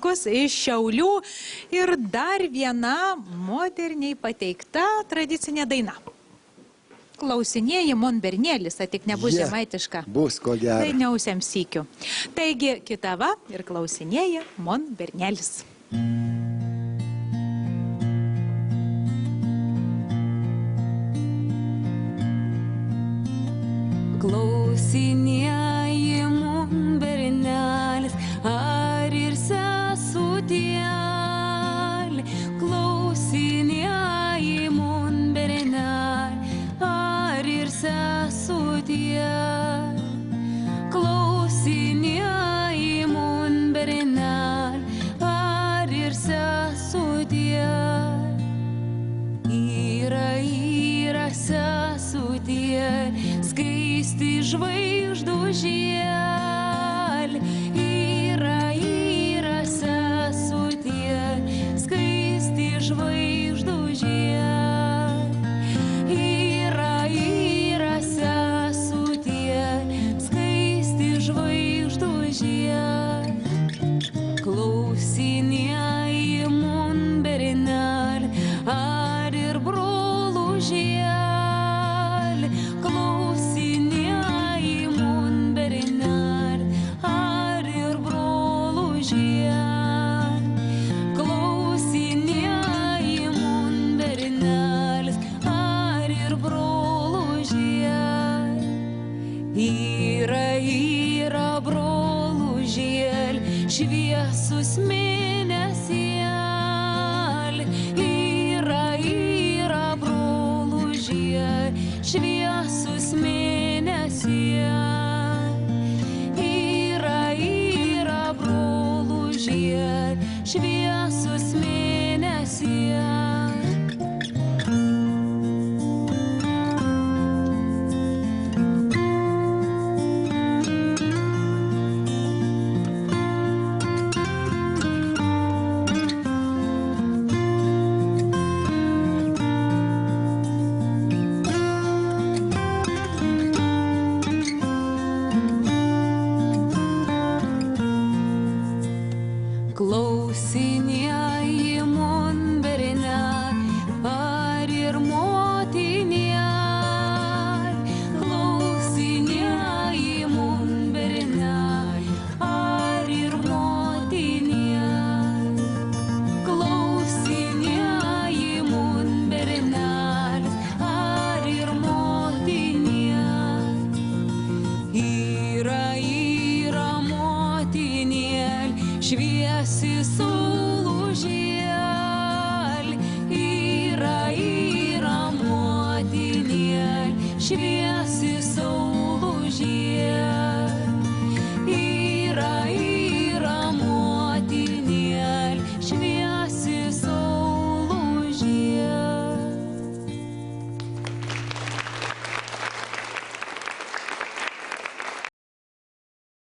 muzikos iš Šiaulių ir dar viena moderniai pateikta tradicinė daina. Klausinėji mon bernėlis, tik nebus žemaitiška. Bus ko gero. Tai neusiam sykiu. Taigi, kitava ir klausinėji mon bernėlis. Klausinėji mon bernelis, ar ir sesutėlį. Klausinėji mon bernelį, ar ir sesutėlį. Klausinėji mon bernelį, ar ir sesutėlį. Yra sesutėlį, skaisti žvaigždužėlį. Yra sesutėlį, skaisti žvaigždužėlį. Yra sesutėlį, skaisti žvaigždužėlį. Klausinėji mon bernelį, ar ir brolužėlį. Klausinėji mon bernelį, ar ir brolužėlį. Klausinėji mon bernelis, ar ir brolužėlį. Yra brolužėlį, šviesus mėnesėlį. Yra brolužėlį, šviesus mėnesėlį. Yra brolužėlį, šviesus mėnesėlį. Klausinėji mon bernelį, ar ir motinėlį. Klausinėji mon bernelį, ar ir motinėlį. Klausinėji mon bernelį, ar ir motinėlį. Yra motinėlį, šviesi saulužėlį. Yra motinėlį, šviesi